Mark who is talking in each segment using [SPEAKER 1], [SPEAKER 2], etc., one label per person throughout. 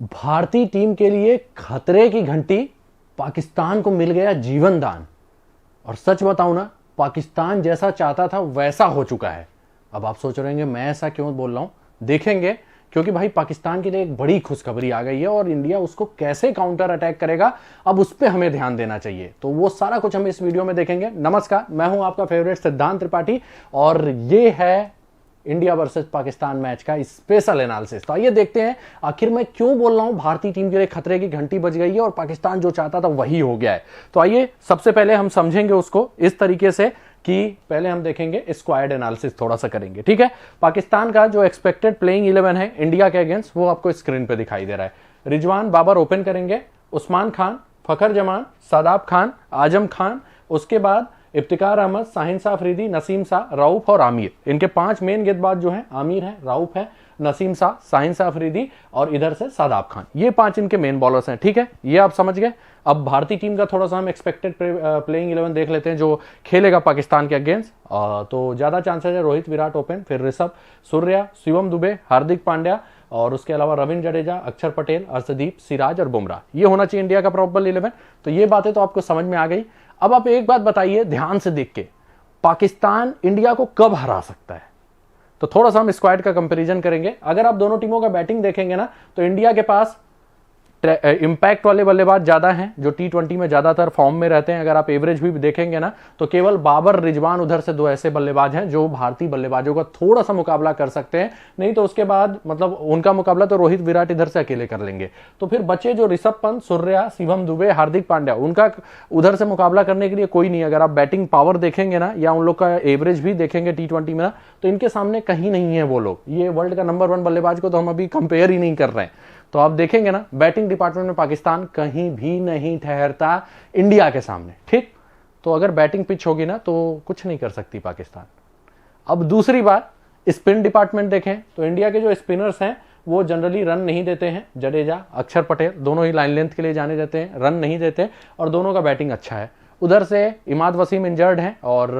[SPEAKER 1] भारतीय टीम के लिए खतरे की घंटी, पाकिस्तान को मिल गया जीवन दान। और सच बताऊं ना, पाकिस्तान जैसा चाहता था वैसा हो चुका है। अब आप सोच रहे होंगे मैं ऐसा क्यों बोल रहा हूं, देखेंगे। क्योंकि भाई पाकिस्तान के लिए एक बड़ी खुशखबरी आ गई है और इंडिया उसको कैसे काउंटर अटैक करेगा, अब उस पर हमें ध्यान देना चाहिए। तो वो सारा कुछ हम इस वीडियो में देखेंगे। नमस्कार, मैं हूं आपका फेवरेट सिद्धांत त्रिपाठी और ये है इंडिया वर्सेस पाकिस्तान मैच का स्पेशल एनालिसिस। तो आइए देखते हैं आखिर मैं क्यों बोल रहा हूं भारतीय टीम के लिए खतरे की घंटी बज गई है और पाकिस्तान जो चाहता था वही हो गया है। तो आइए सबसे पहले हम समझेंगे उसको इस तरीके से कि पहले हम देखेंगे स्क्वाड एनालिसिस थोड़ा सा करेंगे। ठीक है, पाकिस्तान का जो एक्सपेक्टेड प्लेइंग 11 है इंडिया के अगेंस्ट वो आपको स्क्रीन पे दिखाई दे रहा है। रिजवान बाबर ओपन करेंगे, उस्मान खान, फखर जमान, शादाब खान, आजम खान, उसके बाद इफ्तिकार अहमद, शाहीन शाह अफरीदी, नसीम शाह, रऊफ और आमिर। इनके 5 मेन गेंदबाज जो हैं, आमिर है, रऊफ है, नसीम शाह, शाहीन शाह अफरीदी और इधर से शादाब खान। ये 5 इनके मेन बॉलर्स हैं। ठीक है, ये आप समझ गए। अब भारतीय टीम का थोड़ा सा हम एक्सपेक्टेड प्लेइंग 11 देख लेते हैं जो खेलेगा पाकिस्तान के अगेंस्ट। तो ज्यादा चांसेस है रोहित, विराट ओपन, फिर ऋषभ, सूर्या, शिवम दुबे, हार्दिक पांड्या और उसके अलावा रविंद्र जडेजा, अक्षर पटेल, अर्शदीप, सिराज और बुमराह। ये होना चाहिए इंडिया का प्रॉबल 11। तो ये बातें तो आपको समझ में आ गई। अब आप एक बात बताइए ध्यान से देख के, पाकिस्तान इंडिया को कब हरा सकता है? तो थोड़ा सा हम स्क्वाड का कंपैरिजन करेंगे। अगर आप दोनों टीमों का बैटिंग देखेंगे ना, तो इंडिया के पास इंपैक्ट वाले बल्लेबाज ज्यादा हैं जो T20 में ज्यादातर फॉर्म में रहते हैं। अगर आप एवरेज भी देखेंगे ना, तो केवल बाबर, रिजवान उधर से 2 ऐसे बल्लेबाज हैं जो भारतीय बल्लेबाजों का थोड़ा सा मुकाबला कर सकते हैं। नहीं तो उसके बाद मतलब उनका मुकाबला तो रोहित, विराट इधर से अकेले कर लेंगे। तो फिर बचे जो ऋषभ पंत, सूर्या, शिवम दुबे, हार्दिक पांड्या, उनका उधर से मुकाबला करने के लिए कोई नहीं। अगर आप बैटिंग पावर देखेंगे ना या उन लोग का एवरेज भी देखेंगे T20 में ना, तो इनके सामने कहीं नहीं है वो लोग। ये वर्ल्ड का नंबर 1 बल्लेबाज को तो हम अभी कंपेयर ही नहीं कर रहे हैं। तो आप देखेंगे ना, बैटिंग डिपार्टमेंट में पाकिस्तान कहीं भी नहीं ठहरता इंडिया के सामने। ठीक, तो अगर बैटिंग पिच होगी ना तो कुछ नहीं कर सकती पाकिस्तान। अब दूसरी बात, स्पिन डिपार्टमेंट देखें तो इंडिया के जो स्पिनर्स हैं वो जनरली रन नहीं देते हैं। जडेजा, अक्षर पटेल दोनों ही लाइन लेंथ के लिए जाने जाते हैं, रन नहीं देते और दोनों का बैटिंग अच्छा है। उधर से इमाद वसीम इंजर्ड हैं और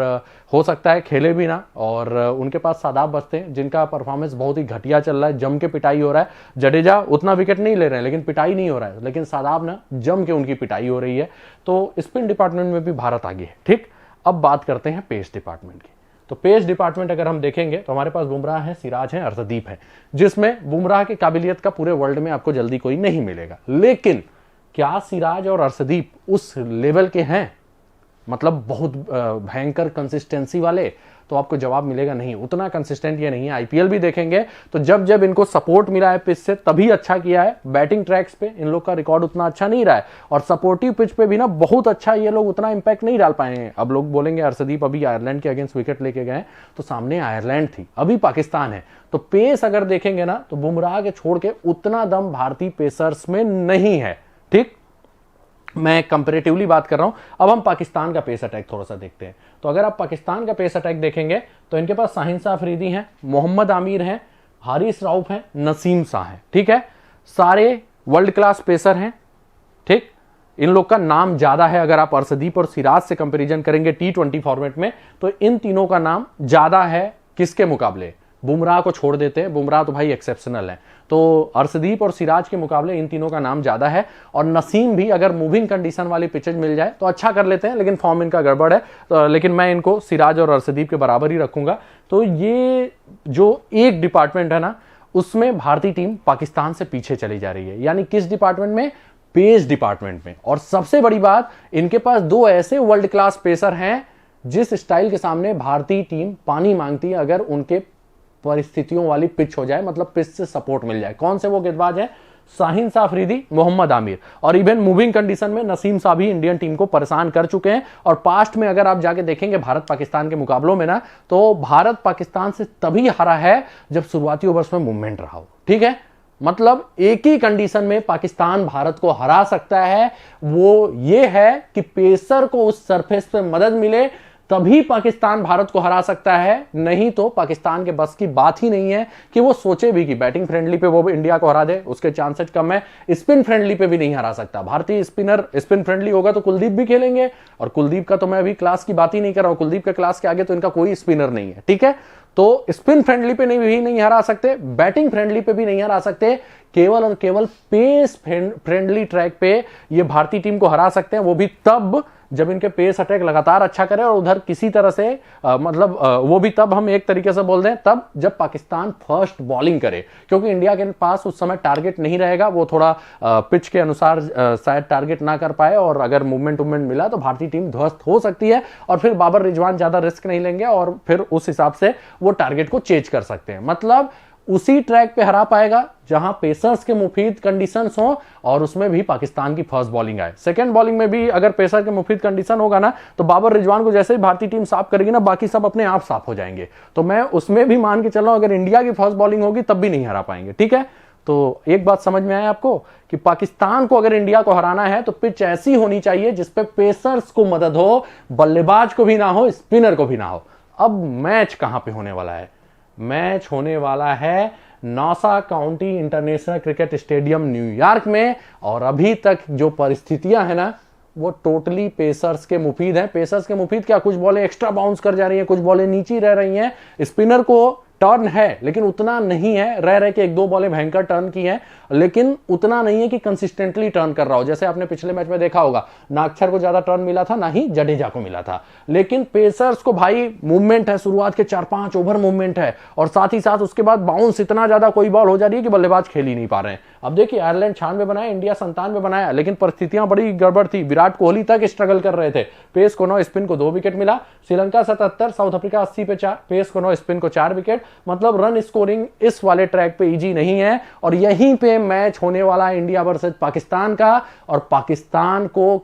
[SPEAKER 1] हो सकता है खेले भी ना। और उनके पास शादाब बचते हैं जिनका परफॉर्मेंस बहुत ही घटिया चल रहा है, जम के पिटाई हो रहा है। जडेजा उतना विकेट नहीं ले रहे हैं लेकिन पिटाई नहीं हो रहा है, लेकिन शादाब ना जम के उनकी पिटाई हो रही है। तो स्पिन डिपार्टमेंट में भी भारत आगे है। ठीक, अब बात करते हैं पेस डिपार्टमेंट की। तो पेस डिपार्टमेंट अगर हम देखेंगे तो हमारे पास बुमराह है, सिराज है, अर्शदीप है, जिसमें बुमराह की काबिलियत का पूरे वर्ल्ड में आपको जल्दी कोई नहीं मिलेगा। लेकिन क्या सिराज और अर्शदीप उस लेवल के हैं, मतलब बहुत भयंकर कंसिस्टेंसी वाले? तो आपको जवाब मिलेगा नहीं, उतना कंसिस्टेंट ये नहीं है। आईपीएल भी देखेंगे तो जब जब इनको सपोर्ट मिला है पिच से तभी अच्छा किया है। बैटिंग ट्रैक्स पे इन लोग का रिकॉर्ड उतना अच्छा नहीं रहा है और सपोर्टिव पिच पे भी ना बहुत अच्छा ये लोग उतना इंपैक्ट नहीं डाल पाए हैं। अब लोग बोलेंगे अर्शदीप अभी आयरलैंड के अगेंस्ट विकेट लेके गए, तो सामने आयरलैंड थी, अभी पाकिस्तान है। तो पेस अगर देखेंगे ना तो बुमराह के छोड़ के उतना दम भारतीय पेसर्स में नहीं है। ठीक, मैं कंपैरेटिवली बात कर रहा हूं। अब हम पाकिस्तान का पेस अटैक थोड़ा सा देखते हैं। तो अगर आप पाकिस्तान का पेस अटैक देखेंगे तो इनके पास शाहीन शाह अफरीदी हैं, मोहम्मद आमिर हैं, हारिस रऊफ हैं, नसीम शाह हैं। ठीक है, सारे वर्ल्ड क्लास पेसर हैं। ठीक, इन लोग का नाम ज्यादा है। अगर आप अर्शदीप और सिराज से कंपैरिजन करेंगे T20 फॉर्मेट में तो इन तीनों का नाम ज्यादा है किसके मुकाबले? बुमराह को छोड़ देते हैं, बुमराह तो भाई एक्सेप्शनल है। तो अर्शदीप और सिराज के मुकाबले इन तीनों का नाम ज्यादा है। और नसीम भी अगर मूविंग कंडीशन वाली पिचेज मिल जाए तो अच्छा कर लेते हैं, लेकिन फॉर्म इनका गड़बड़ है। तो लेकिन मैं इनको सिराज और अर्शदीप के बराबर ही रखूंगा। तो ये जो एक डिपार्टमेंट है ना, उसमें भारतीय टीम पाकिस्तान से पीछे चली जा रही है। यानी किस डिपार्टमेंट में? पेस डिपार्टमेंट में। और सबसे बड़ी बात, इनके पास 2 ऐसे वर्ल्ड क्लास पेसर हैं जिस स्टाइल के सामने भारतीय टीम पानी मांगती है अगर उनके परिस्थितियों वाली पिच हो जाए, मतलब पिच से सपोर्ट मिल जाए। कौन से वो गेंदबाज है? शाहीन शाह अफरीदी, मोहम्मद आमिर और इवन मूविंग कंडीशन में नसीम शाह भी इंडियन टीम को परेशान कर चुके हैं। और पास्ट में अगर आप जाके देखेंगे भारत पाकिस्तान के मुकाबलों में ना, तो भारत पाकिस्तान से तभी हारा है जब शुरुआती ओवर्स में मूवमेंट रहा हो। ठीक है, मतलब एक ही कंडीशन में पाकिस्तान भारत को हरा सकता है, वो ये है कि पेसर को उस सरफेस पे मदद मिले, तभी पाकिस्तान भारत को हरा सकता है। नहीं तो पाकिस्तान के बस की बात ही नहीं है कि वो सोचे भी कि बैटिंग फ्रेंडली पे वो इंडिया को हरा दे, उसके चांसेस कम है। स्पिन फ्रेंडली पे भी नहीं हरा सकता। भारतीय स्पिनर स्पिन फ्रेंडली होगा तो कुलदीप भी खेलेंगे, और कुलदीप का तो मैं अभी क्लास की बात ही नहीं कर रहा हूं। कुलदीप के क्लास के आगे तो इनका कोई स्पिनर नहीं है। ठीक है, तो स्पिन फ्रेंडली पे भी नहीं हरा सकते, बैटिंग फ्रेंडली पे भी नहीं हरा सकते, केवल और केवल पेस फ्रेंडली ट्रैक पे ये भारतीय टीम को हरा सकते हैं, वो भी तब जब इनके पेस अटैक लगातार अच्छा करे और उधर किसी तरह से वो भी तब हम एक तरीके से बोल दें तब जब पाकिस्तान फर्स्ट बॉलिंग करे, क्योंकि इंडिया के पास उस समय टारगेट नहीं रहेगा, वो थोड़ा पिच के अनुसार शायद टारगेट ना कर पाए और अगर मूवमेंट मिला तो भारतीय टीम ध्वस्त हो सकती है और फिर बाबर रिजवान ज्यादा रिस्क नहीं लेंगे और फिर उस हिसाब से वो टारगेट को चेंज कर सकते हैं। मतलब उसी ट्रैक पे हरा पाएगा जहां पेसर्स के मुफीद कंडीशंस हो और उसमें भी पाकिस्तान की फर्स्ट बॉलिंग आए। सेकंड बॉलिंग में भी अगर पेसर के मुफीद कंडीशन होगा ना तो बाबर रिजवान को जैसे ही भारतीय टीम साफ करेगी ना बाकी सब अपने आप साफ हो जाएंगे। तो मैं उसमें भी मान के चल रहा हूं अगर इंडिया की फर्स्ट बॉलिंग होगी तब भी नहीं हरा पाएंगे। ठीक है, तो एक बात समझ में आया आपको कि पाकिस्तान को अगर इंडिया को हराना है तो पिच ऐसी होनी चाहिए जिसपे पेसर्स को मदद हो, बल्लेबाज को भी ना हो, स्पिनर को भी ना हो। अब मैच कहां पे होने वाला है? मैच होने वाला है NASA county international cricket stadium New York में और अभी तक जो परिस्थितियां हैं ना वो टोटली पेसर्स के मुफीद हैं। पेसर्स के मुफीद क्या, कुछ बॉलें एक्स्ट्रा बाउंस कर जा रही हैं, कुछ बॉलें नीचे रह रही हैं, स्पिनर को टर्न है लेकिन उतना नहीं है, रह रहे कि एक दो बॉलें भयंकर टर्न की हैं लेकिन उतना नहीं है कि कंसिस्टेंटली टर्न कर रहा हो। जैसे आपने पिछले मैच में देखा होगा ना अक्षर को ज्यादा टर्न मिला था ना ही जडेजा को मिला था, लेकिन पेसर्स को भाई मूवमेंट है, शुरुआत के 4-5 ओवर मूवमेंट है और साथ ही साथ उसके बाद बाउंस इतना ज्यादा कोई बॉल हो जा रही है कि बल्लेबाज खेल ही नहीं पा रहे हैं। अब देखिए आयरलैंड 96 बनाया, इंडिया 97 बनाया, लेकिन परिस्थितियां बड़ी गड़बड़ थी। विराट कोहली तक स्ट्रगल कर रहे थे। पेस को 9, स्पिन को 2 विकेट मिला। श्रीलंका 77, साउथ अफ्रीका 80 पे 4, पेस को 9, स्पिन को 4 विकेट। मतलब रन स्कोरिंग इस वाले ट्रैक पे इजी नहीं है और यहीं पे मैच होने वाला है इंडिया वर्सेस पाकिस्तान का। और पाकिस्तान को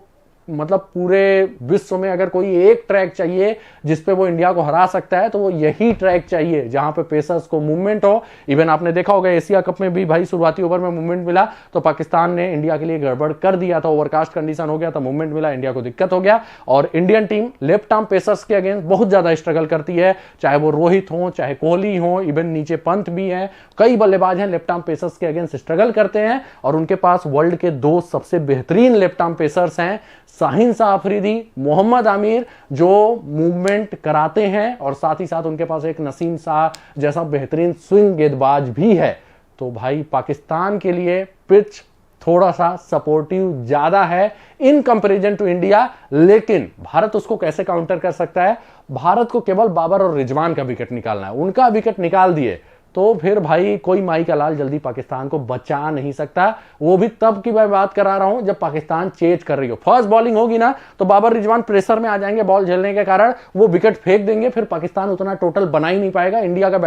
[SPEAKER 1] मतलब पूरे विश्व में अगर कोई एक ट्रैक चाहिए जिसपे वो इंडिया को हरा सकता है तो वो यही ट्रैक चाहिए जहां पे पेसर्स को मूवमेंट हो। इवन आपने देखा होगा एशिया कप में भी भाई शुरुआती ओवर में मूवमेंट मिला तो पाकिस्तान ने इंडिया के लिए गड़बड़ कर दिया था, ओवरकास्ट कंडीशन हो गया था, मूवमेंट मिला, इंडिया को दिक्कत हो गया। और Indian team left arm pacers के अगेंस्ट बहुत ज्यादा स्ट्रगल करती है, चाहे वो रोहित हो, चाहे कोहली हो, इवन नीचे पंत भी है, कई बल्लेबाज हैं लेफ्ट आर्म पेसर्स के अगेंस्ट स्ट्रगल करते हैं और उनके पास वर्ल्ड के 2 सबसे बेहतरीन लेफ्ट आर्म पेसर्स हैं, शाहीन शाह अफरीदी, मोहम्मद आमिर, जो मूवमेंट कराते हैं और साथ ही साथ उनके पास एक नसीम शाह जैसा बेहतरीन स्विंग गेंदबाज भी है। तो भाई पाकिस्तान के लिए पिच थोड़ा सा सपोर्टिव ज्यादा है इन कंपैरिजन टू इंडिया, लेकिन भारत उसको कैसे काउंटर कर सकता है? भारत को केवल बाबर और रिजवान का विकेट निकालना है। उनका विकेट निकाल दिए तो फिर भाई कोई माई का लाल जल्दी पाकिस्तान को बचा नहीं सकता। वो भी तब की मैं बात करा रहा हूं जब पाकिस्तान चेज कर रही हो। फर्स्ट बॉलिंग होगी ना तो बाबर रिजवान प्रेशर में आ जाएंगे, बॉल झेलने के कारण वो विकेट फेंक देंगे, फिर पाकिस्तान उतना टोटल बना ही नहीं पाएगा। इंडिया का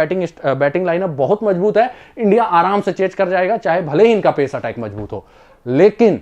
[SPEAKER 1] बैटिंग लाइनअप बहुत मजबूत है, इंडिया आराम से चेज कर जाएगा चाहे भले ही इनका पेस अटैक मजबूत हो। लेकिन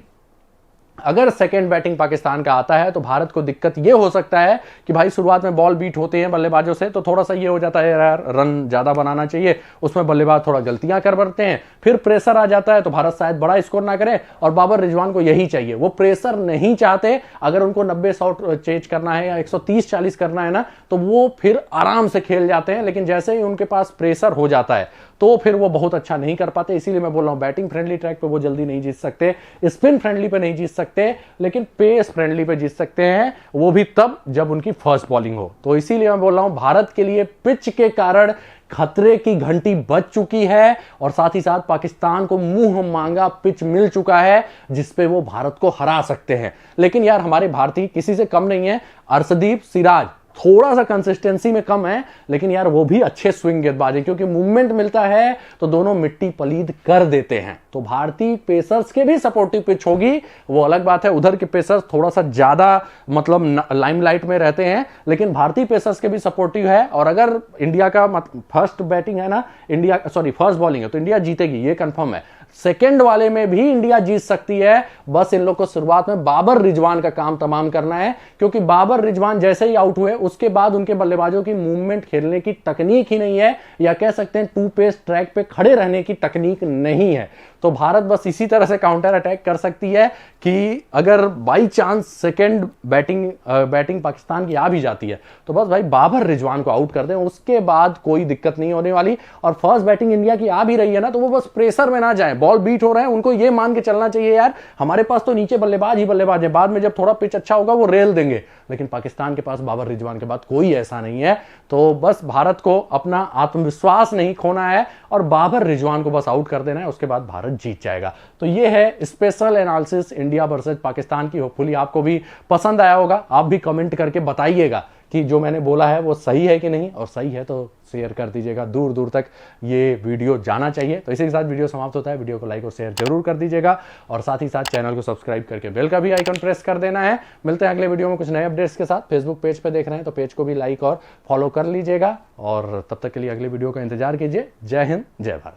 [SPEAKER 1] अगर सेकेंड बैटिंग पाकिस्तान का आता है तो भारत को दिक्कत यह हो सकता है कि भाई शुरुआत में बॉल बीट होते हैं बल्लेबाजों से तो थोड़ा सा ये हो जाता है यार रन ज्यादा बनाना चाहिए, उसमें बल्लेबाज थोड़ा गलतियां कर बैठते हैं, फिर प्रेशर आ जाता है तो भारत शायद बड़ा स्कोर ना करे। और बाबर रिजवान को यही चाहिए, वो प्रेशर नहीं चाहते। अगर उनको 90-100 चेज करना है या 130-40 करना है ना तो वो फिर आराम से खेल जाते हैं, लेकिन जैसे ही उनके पास प्रेशर हो जाता है तो फिर वो बहुत अच्छा नहीं कर पाते। इसीलिए मैं बोल रहा हूं बैटिंग फ्रेंडली ट्रैक पे वो जल्दी नहीं जीत सकते, स्पिन फ्रेंडली पे नहीं जीत सकते, लेकिन पेस फ्रेंडली पे जीत सकते हैं, वो भी तब जब उनकी फर्स्ट बॉलिंग हो। तो इसीलिए मैं बोल रहा हूं भारत के लिए पिच के कारण खतरे की घंटी बज चुकी है और साथ ही साथ पाकिस्तान को मुंह मांगा पिच मिल चुका है जिसपे वो भारत को हरा सकते हैं। लेकिन यार हमारे भारतीय किसी से कम नहीं है। अर्शदीप, सिराज थोड़ा सा कंसिस्टेंसी में कम है, लेकिन यार वो भी अच्छे स्विंग गेंदबाज हैं, क्योंकि मूवमेंट मिलता है तो दोनों मिट्टी पलीद कर देते हैं। तो भारतीय पेसर्स के भी सपोर्टिव पिच होगी, वो अलग बात है। उधर के पेसर्स थोड़ा सा ज्यादा मतलब लाइमलाइट में रहते हैं, लेकिन भारतीय पेसर्स के भी सपोर्टिव है। और अगर इंडिया का फर्स्ट बैटिंग है ना, फर्स्ट बॉलिंग है तो इंडिया जीतेगी, ये कंफर्म है। सेकेंड वाले में भी इंडिया जीत सकती है, बस इन लोग को शुरुआत में बाबर रिजवान का काम तमाम करना है, क्योंकि बाबर रिजवान जैसे ही आउट हुए उसके बाद उनके बल्लेबाजों की मूवमेंट खेलने की तकनीक ही नहीं है, या कह सकते हैं 2 पेस ट्रैक पे खड़े रहने की तकनीक नहीं है। तो भारत बस इसी तरह से काउंटर अटैक कर सकती है कि अगर by chance second batting Pakistan की आ भी जाती है तो बस भाई बाबर रिजवान को आउट कर दें, उसके बाद कोई दिक्कत नहीं होने वाली। और फर्स्ट बैटिंग इंडिया की आ भी रही है ना तो वो बस प्रेशर में ना जाए, हैं, बॉल बीट हो रहे हैं, उनको ये मान के चलना चाहिए यार हमारे पास तो नीचे बल्लेबाज ही बल्लेबाज है, बाद में जब थोड़ा पिच अच्छा होगा वो रेल देंगे। लेकिन पाकिस्तान के पास बाबर रिजवान के बाद कोई ऐसा नहीं है। तो बस भारत को अपना आत्मविश्वास नहीं खोना है और बाबर रिजवान को बस आउट कर देना है, उसके बाद भारत जीत जाएगा। तो ये है special analysis India versus Pakistan की। होपफुली आपको भी पसंद आया होगा। आप भी कमेंट करके बताइएगा कि जो मैंने बोला है वो सही है कि नहीं, और सही है तो शेयर कर दीजिएगा, दूर दूर तक ये वीडियो जाना चाहिए। तो इसी के साथ वीडियो समाप्त होता है। वीडियो को लाइक और शेयर जरूर कर दीजिएगा और साथ ही साथ चैनल को सब्सक्राइब करके बेल का भी आइकन प्रेस कर देना है। मिलते हैं अगले वीडियो में कुछ नए अपडेट्स के साथ। फेसबुक पेज पे देख रहे हैं तो पेज को भी लाइक और फॉलो कर लीजिएगा और तब तक के लिए अगले वीडियो का इंतजार कीजिए। जय हिंद, जय भारत।